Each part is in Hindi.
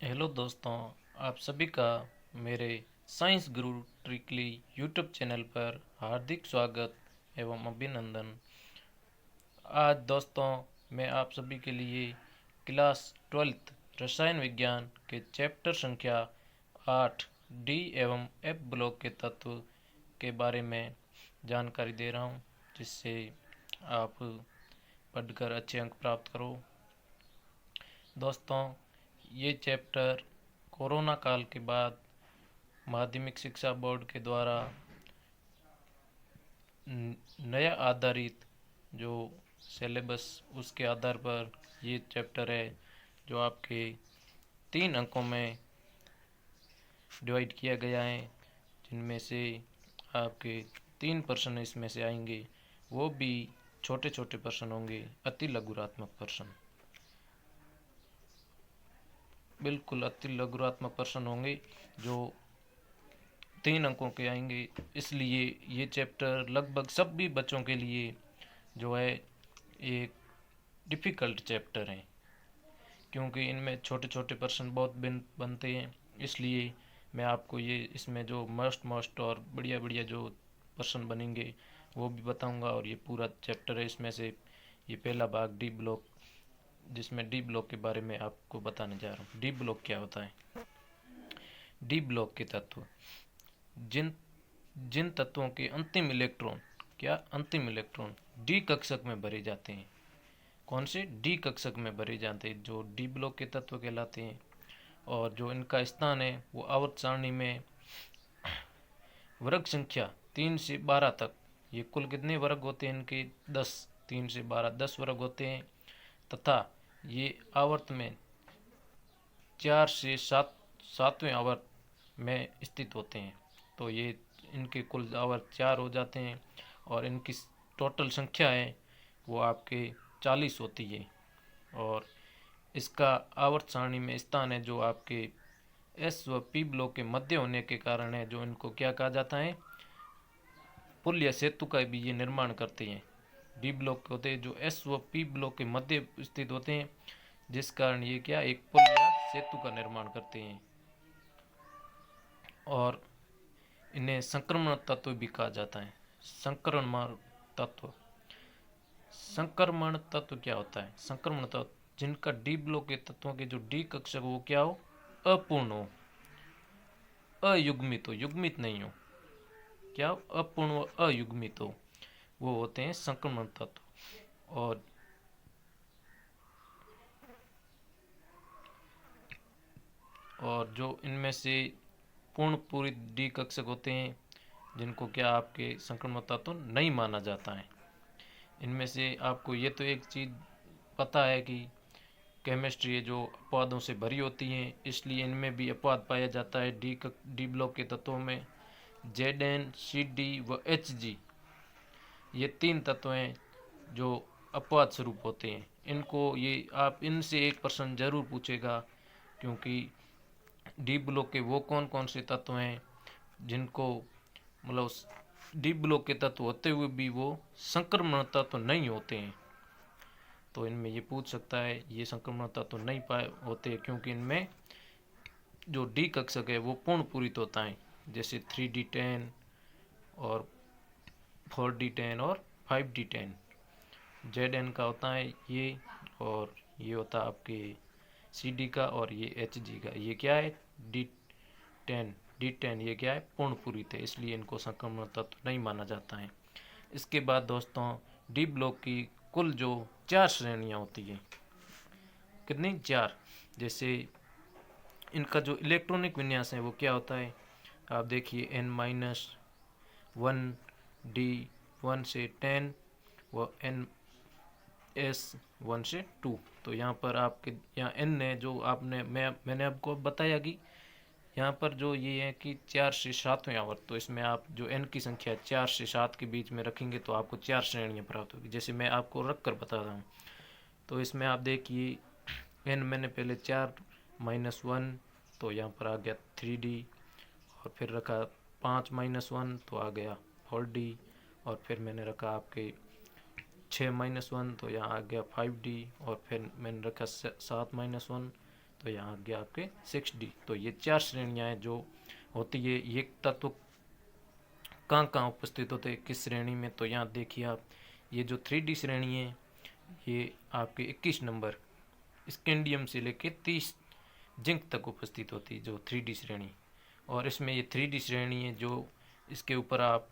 हेलो दोस्तों, आप सभी का मेरे साइंस गुरु ट्रिकली यूट्यूब चैनल पर हार्दिक स्वागत एवं अभिनंदन। आज दोस्तों मैं आप सभी के लिए क्लास 12th रसायन विज्ञान के चैप्टर संख्या 8 डी एवं एफ ब्लॉक के तत्व के बारे में जानकारी दे रहा हूँ, जिससे आप पढ़कर अच्छे अंक प्राप्त करो। दोस्तों, ये चैप्टर कोरोना काल के बाद माध्यमिक शिक्षा बोर्ड के द्वारा नया आधारित जो सिलेबस उसके आधार पर ये चैप्टर है, जो आपके 3 अंकों में डिवाइड किया गया है, जिनमें से आपके 3 प्रश्न इसमें से आएंगे, वो भी छोटे छोटे प्रश्न होंगे, अति लघुरात्मक प्रश्न, बिल्कुल अति लघुरात्मक प्रश्न होंगे जो 3 अंकों के आएंगे। इसलिए ये चैप्टर लगभग सभी बच्चों के लिए जो है एक डिफ़िकल्ट चैप्टर है, क्योंकि इनमें छोटे छोटे प्रश्न बहुत बनते हैं। इसलिए मैं आपको ये इसमें जो मस्ट और बढ़िया बढ़िया जो प्रश्न बनेंगे वो भी बताऊंगा, और ये पूरा चैप्टर है। इसमें से ये पहला भाग डी ब्लॉक, जिसमें डी ब्लॉक के बारे में आपको बताने जा रहा हूँ। डी ब्लॉक क्या होता है? डी ब्लॉक के तत्व जिन जिन तत्वों के अंतिम इलेक्ट्रॉन डी कक्षक में भरे जाते हैं। कौन से? डी कक्षक में भरे जाते हैं, जो डी ब्लॉक के तत्व कहलाते हैं। और जो इनका स्थान है वो आवर्त सारणी में वर्ग संख्या 3 से 12 तक, ये कुल कितने वर्ग होते हैं इनके? 10, 3 से 12 10 वर्ग होते हैं। तथा ये आवर्त में 4 से 7वें आवर्त में स्थित होते हैं। तो ये इनके कुल आवर्त 4 हो जाते हैं, और इनकी टोटल संख्या है वो आपके 40 होती है। और इसका आवर्त सारणी में स्थान है जो आपके एस व पी ब्लॉक के मध्य होने के कारण है, जो इनको क्या कहा जाता है? पुल या सेतु का भी ये निर्माण करते हैं। डी ब्लॉक होते हैं जो एस व पी ब्लॉक के मध्य स्थित होते हैं, जिस कारण ये क्या एक पुल या सेतु का निर्माण करते हैं। और इन्हें संक्रमण तत्व भी कहा जाता है। संक्रमण तत्व क्या होता है? संक्रमण तत्व जिनका डी ब्लॉक के तत्वों के जो डी कक्षक वो क्या हो? अपूर्ण हो, अयुग्मित हो, युग्मित नहीं हो। क्या हो? अपूर्ण व अयुग्मित हो, वो होते हैं संक्रमण तत्व। और जो इनमें से पूर्ण पूरी डी कक्षक होते हैं, जिनको क्या आपके संक्रमण तत्व नहीं माना जाता है। इनमें से आपको ये तो एक चीज़ पता है कि केमिस्ट्री जो अपवादों से भरी होती हैं, इसलिए इनमें भी अपवाद पाया जाता है। डी ब्लॉक के तत्वों में Zn, Cd व Hg, ये 3 तत्व हैं जो अपवाद स्वरूप होते हैं। इनको ये आप इनसे एक प्रश्न जरूर पूछेगा, क्योंकि डी ब्लॉक के वो कौन कौन से तत्व हैं जिनको मतलब डी ब्लॉक के तत्व होते हुए भी वो संक्रमण तत्व नहीं होते हैं। तो इनमें ये पूछ सकता है, ये संक्रमण तत्व नहीं पाए होते क्योंकि इनमें जो डी कक्षक है वो पूर्ण पूरित होता है, जैसे 3D10 और 4D10 और 5D10। Zn का होता है ये, और ये होता है आपके Cd का, और ये Hg का। ये क्या है? D10 ये क्या है? पूर्ण पूरित है, इसलिए इनको संक्रमण तत्व नहीं माना जाता है। इसके बाद दोस्तों डी ब्लॉक की कुल जो 4 श्रेणियाँ होती हैं। कितनी? 4। जैसे इनका जो इलेक्ट्रॉनिक विन्यास है वो क्या होता है? आप देखिए N-1 D 1 से 10 व NS 1 से 2। तो यहाँ पर आपके यहाँ N है जो मैंने आपको बताया कि यहाँ पर जो ये है कि 4 से 7वें आवर्त, तो इसमें आप जो n की संख्या 4 से 7 के बीच में रखेंगे तो आपको 4 श्रेणियाँ प्राप्त होगी। जैसे मैं आपको रख कर बता रहा हूँ, तो इसमें आप देखिए n मैंने पहले 4-1, तो यहाँ पर आ गया 3D, और फिर रखा 5-1 तो आ गया 4D, और फिर मैंने रखा आपके 6-1 तो यहाँ आ गया 5D, और फिर मैंने रखा 7-1 तो तो यहाँ आ गया आपके 6D। तो ये 4 श्रेणियाँ हैं जो होती है। ये तत्व कहाँ कहाँ उपस्थित होते हैं, किस श्रेणी में, तो यहाँ देखिए आप, ये जो 3D श्रेणी है ये आपके 21 नंबर स्कैंडियम से लेके 30 जिंक तक उपस्थित होती है, जो 3D श्रेणी। और इसमें ये 3D श्रेणी है जो इसके ऊपर आप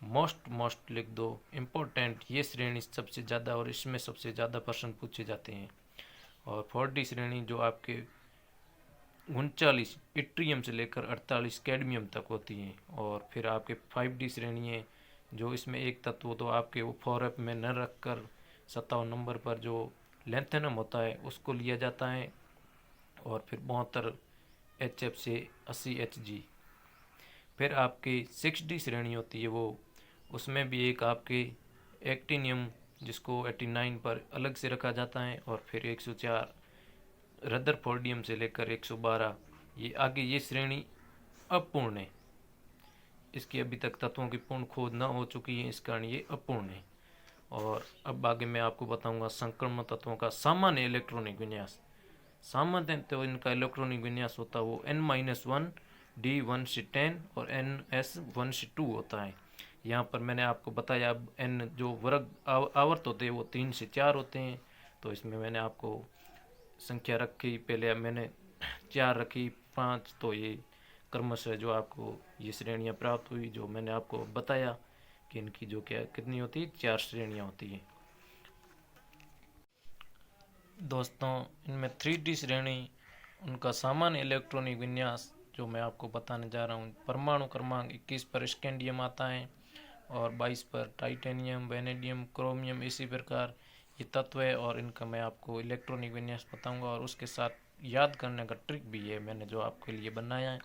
मोस्ट लिख दो, इम्पोर्टेंट, ये श्रेणी सबसे ज़्यादा, और इसमें सबसे ज़्यादा प्रश्न पूछे जाते हैं। और 4D श्रेणी जो आपके 39 इट्रियम से लेकर 48 कैडमियम तक होती है। और फिर आपके 5D श्रेणी है जो इसमें एक तत्व तो आपके वो 4F में न रखकर 57 नंबर पर जो लेंथेनम होता है उसको लिया जाता है। और फिर 72 HF से 80 HG। फिर आपकी 6D श्रेणी होती है, वो उसमें भी एक आपके एक्टिनियम जिसको 89 पर अलग से रखा जाता है। और फिर 104 रदरफोर्डियम से लेकर 112, ये आगे ये श्रेणी अपूर्ण है, इसकी अभी तक तत्वों की पूर्ण खोज न हो चुकी है, इस कारण ये अपूर्ण है। और अब आगे मैं आपको बताऊंगा संक्रमण तत्वों का सामान्य इलेक्ट्रॉनिक विन्यास। सामान्य तो इनका इलेक्ट्रॉनिक विन्यास होता है वो N-1 D1 से 10 और NS1 से 2 होता है। यहाँ पर मैंने आपको बताया, अब N जो वर्ग आवर्त होते हैं वो 3 से 4 होते हैं, तो इसमें मैंने आपको संख्या रखी, पहले मैंने 4 रखी, 5, तो ये क्रमशः जो आपको ये श्रेणियाँ प्राप्त हुई, जो मैंने आपको बताया कि इनकी जो क्या कितनी होती है, 4 श्रेणियाँ होती है। दोस्तों इनमें 3D श्रेणी, उनका सामान्य इलेक्ट्रॉनिक विन्यास जो मैं आपको बताने जा रहा हूँ, परमाणु क्रमांक 21 पर स्कैंडियम आता है और 22 पर टाइटेनियम, वेनेडियम, क्रोमियम, इसी प्रकार ये तत्व है। और इनका मैं आपको इलेक्ट्रॉनिक विन्यास बताऊंगा, और उसके साथ याद करने का ट्रिक भी है मैंने जो आपके लिए बनाया है,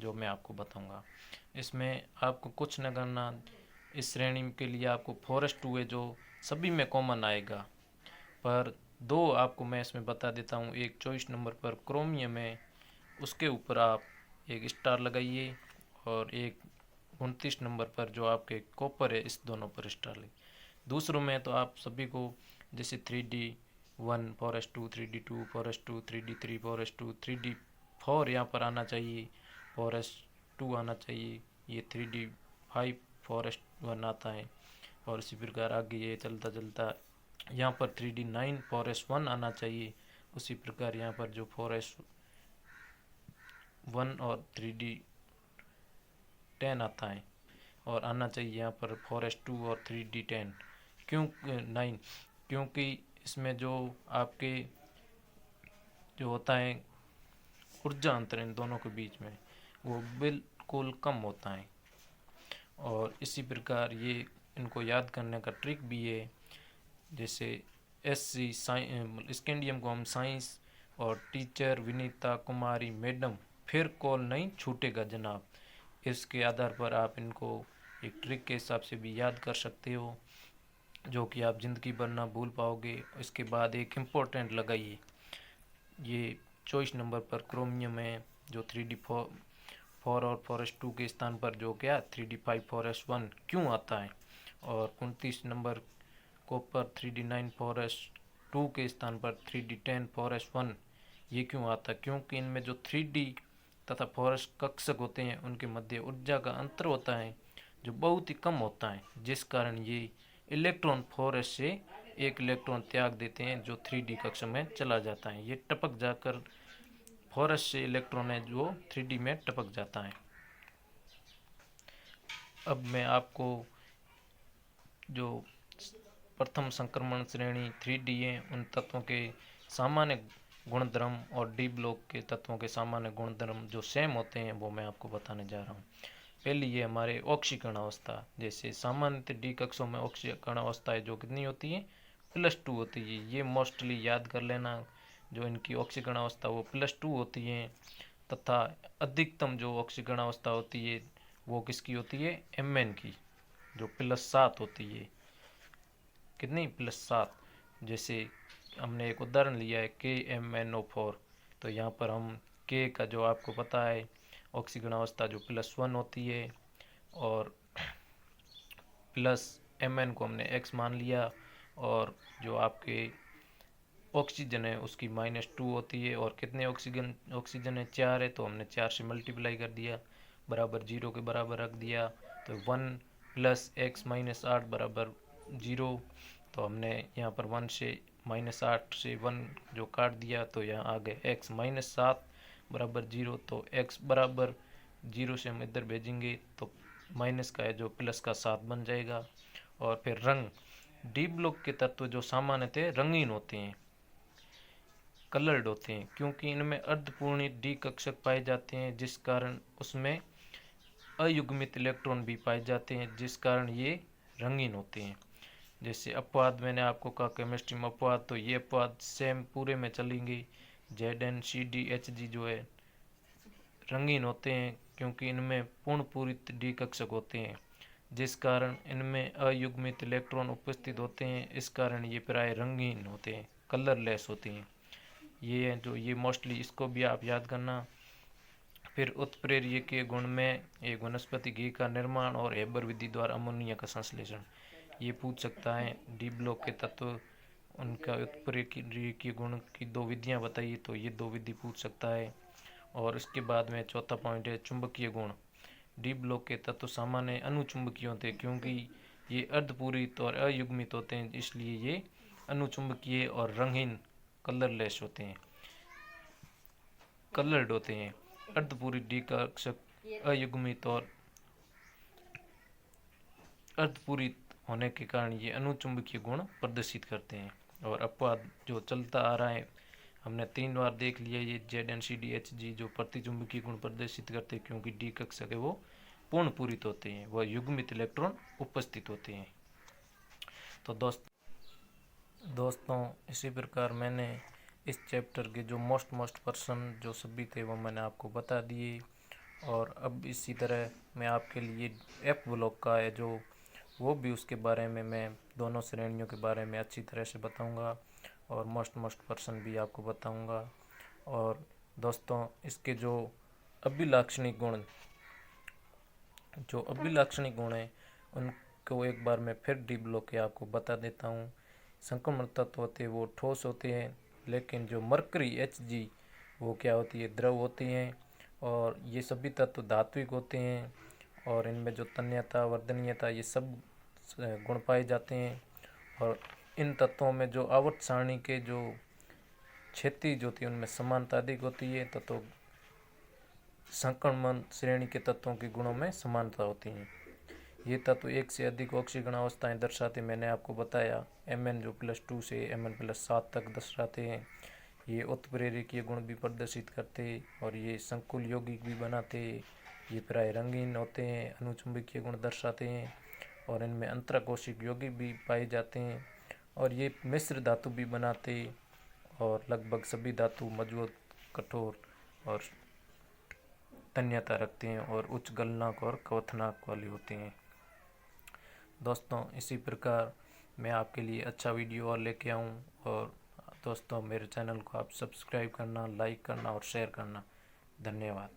जो मैं आपको बताऊंगा। इसमें आपको कुछ न करना, इस श्रेणी के लिए आपको फॉरेस्ट 2 है जो सभी में कॉमन आएगा, पर 2 आपको मैं इसमें बता देता हूँ। एक 24 नंबर पर क्रोमियम है, उसके ऊपर आप एक स्टार लगाइए, और एक 29 नंबर पर जो आपके कॉपर है, इस दोनों पर स्टार लगे। दूसरों में तो आप सभी को जैसे 3D1 forest 2, 3D2 forest 2, 3D3 forest 2, 3D4 यहाँ पर आना चाहिए, फॉरेस्ट 2 आना चाहिए, ये 3D5 फॉरेस्ट 1 आता है। और इसी प्रकार आगे ये चलता चलता यहाँ पर 3D9 फॉरेस्ट 1 आना चाहिए। उसी प्रकार यहाँ पर जो फॉरेस्ट 1 और 3D10 आता है, और आना चाहिए यहाँ पर फॉरेस्ट 2 और 3D10, क्यों 9, क्योंकि इसमें जो आपके जो होता है ऊर्जा अंतर इन दोनों के बीच में वो बिल्कुल कम होता है। और इसी प्रकार ये इनको याद करने का ट्रिक भी है, जैसे SC स्कैंडियम को हम साइंस और टीचर विनीता कुमारी मैडम फिर कॉल नहीं छूटेगा जनाब, इसके आधार पर आप इनको एक ट्रिक के हिसाब से भी याद कर सकते हो, जो कि आप ज़िंदगी भर ना भूल पाओगे। इसके बाद एक इम्पोर्टेंट लगाइए, ये 24 नंबर पर क्रोमियम है जो 3D4 और फॉरेस्ट 2 के स्थान पर जो क्या 3D5 फॉरेस्ट 1 क्यों आता है। और 29 नंबर कॉपर 3D9 फॉरेस्ट 2 के स्थान पर 3D10 फॉरेस्ट 1 ये क्यों आता है, क्योंकि इनमें जो 3D तथा फॉरेस्ट कक्षक होते हैं उनके मध्य ऊर्जा का अंतर होता है जो बहुत ही कम होता है, जिस कारण ये इलेक्ट्रॉन फॉरेस्ट से एक इलेक्ट्रॉन त्याग देते हैं जो 3D कक्षा में चला जाता है। ये टपक जाकर फॉरेस्ट से इलेक्ट्रॉन है जो 3D में टपक जाता है। अब मैं आपको जो प्रथम संक्रमण श्रेणी 3D है उन तत्वों के सामान्य गुणधर्म और डी ब्लॉक के तत्वों के सामान्य गुणधर्म जो सेम होते हैं वो मैं आपको बताने जा रहा हूँ। पहली ये हमारे ऑक्सीकरण अवस्था, जैसे सामान्यतः डी कक्षों में ऑक्सीकरण अवस्था है जो कितनी होती है +2 होती है, ये मोस्टली याद कर लेना, जो इनकी ऑक्सीकरण अवस्था वो +2 होती है। तथा अधिकतम जो ऑक्सीकरण अवस्था होती है वो किसकी होती है Mn की, जो +7 होती है, कितनी +7। जैसे हमने एक उदाहरण लिया है KMnO4, तो यहाँ पर हम K का जो आपको पता है ऑक्सीकरण अवस्था जो +1 होती है, और प्लस Mn को हमने X मान लिया, और जो आपके ऑक्सीजन है उसकी -2 होती है। और कितने ऑक्सीजन है 4 है, तो हमने 4 से मल्टीप्लाई कर दिया, बराबर 0 के बराबर रख दिया। तो 1 + x-8 बराबर 0। तो हमने यहाँ पर 1 से -8 से 1 जो काट दिया, तो यहाँ आ गए x-7 बराबर 0। तो x बराबर 0 से हम इधर भेजेंगे तो माइनस का है जो प्लस का 7 बन जाएगा। और फिर रंग, डी ब्लॉक के तत्व जो सामान्यतः रंगीन होते हैं, कलर्ड होते हैं, क्योंकि इनमें अर्धपूर्णित डी कक्षक पाए जाते हैं, जिस कारण उसमें अयुग्मित इलेक्ट्रॉन भी पाए जाते हैं, जिस कारण ये रंगीन होते हैं। जैसे अपवाद मैंने आपको कहा केमिस्ट्री में अपवाद, तो ये अपवाद सेम पूरे में चलेंगे। ZnCdHg जो है रंगीन होते हैं क्योंकि इनमें पूर्ण पूरित डी कक्षक होते हैं, जिस कारण इनमें अयुग्मित इलेक्ट्रॉन उपस्थित होते हैं। इस कारण ये प्राय रंगीन होते हैं, कलरलेस होते हैं। ये है जो ये मोस्टली इसको भी आप याद करना। फिर उत्प्रेरक के गुण में एक वनस्पति घी का निर्माण और हेबर विधि द्वारा अमोनिया का संश्लेषण, ये पूछ सकता है। डी ब्लॉक के तत्व उनका उत्प्रेरकीय गुण की 2 विधियां बताइए, तो ये 2 विधि पूछ सकता है। और इसके बाद में चौथा पॉइंट है चुंबकीय गुण। डी ब्लॉक के तत्व सामान्य अनुचुंबकीय होते हैं, क्योंकि ये अर्धपूरित और अयुग्मित होते हैं, इसलिए ये अनुचुंबकीय और रंगीन कलरलेस होते हैं, कलर्ड होते हैं। अर्धपूरित डी कक्षक अयुग्मित और अर्धपूरित होने के कारण ये अनुचुंबकीय गुण प्रदर्शित करते हैं। और अपवाद जो चलता आ रहा है, हमने 3 बार देख लिया, ये ZnCdHg जो प्रतिचुंबकीय गुण प्रदर्शित करते हैं, क्योंकि डी कक्षक है वो पूर्ण पूरित होते हैं, वह युग्मित इलेक्ट्रॉन उपस्थित होते हैं। तो दोस्तों इसी प्रकार मैंने इस चैप्टर के जो मोस्ट पर्सन जो सभी थे वो मैंने आपको बता दिए। और अब इसी तरह मैं आपके लिए एफ ब्लॉक का है जो वो भी उसके बारे में मैं दोनों श्रेणियों के बारे में अच्छी तरह से बताऊंगा, और मोस्ट पर्सन भी आपको बताऊंगा। और दोस्तों इसके जो अभिलाक्षणिक गुण हैं उनको एक बार मैं फिर डी ब्लॉक के आपको बता देता हूँ। संक्रमण तत्व होते हैं वो ठोस होते हैं, लेकिन जो मरकरी Hg वो क्या होती है, द्रव होती हैं। और ये सभी तत्व धात्विक होते हैं, और इनमें जो तन्यता वर्धनीयता ये सब गुण पाए जाते हैं। और इन तत्वों में जो आवर्त सारणी के जो क्षैतिज होती है उनमें समानता अधिक होती है, तो संक्रमण श्रेणी के तत्वों के गुणों में समानता होती है। ये तत्व एक से अधिक ऑक्सीकरण अवस्थाएं दर्शाते, मैंने आपको बताया Mn जो +2 से Mn+7 तक दर्शाते हैं। ये उत्प्रेरकीय गुण भी प्रदर्शित करते, और ये संकुल यौगिक भी बनाते। ये प्राय रंगीन होते हैं, अनुचुंबकीय गुण दर्शाते हैं, और इनमें अंतराकोशिक यौगिक भी पाए जाते हैं। और ये मिश्र धातु भी बनाते, और लगभग सभी धातु मजबूत, कठोर और तन्यता रखते हैं, और उच्च गलनांक और क्वथनांक वाली होते हैं। दोस्तों इसी प्रकार मैं आपके लिए अच्छा वीडियो और लेके आऊँ। और दोस्तों मेरे चैनल को आप सब्सक्राइब करना, लाइक करना और शेयर करना। धन्यवाद।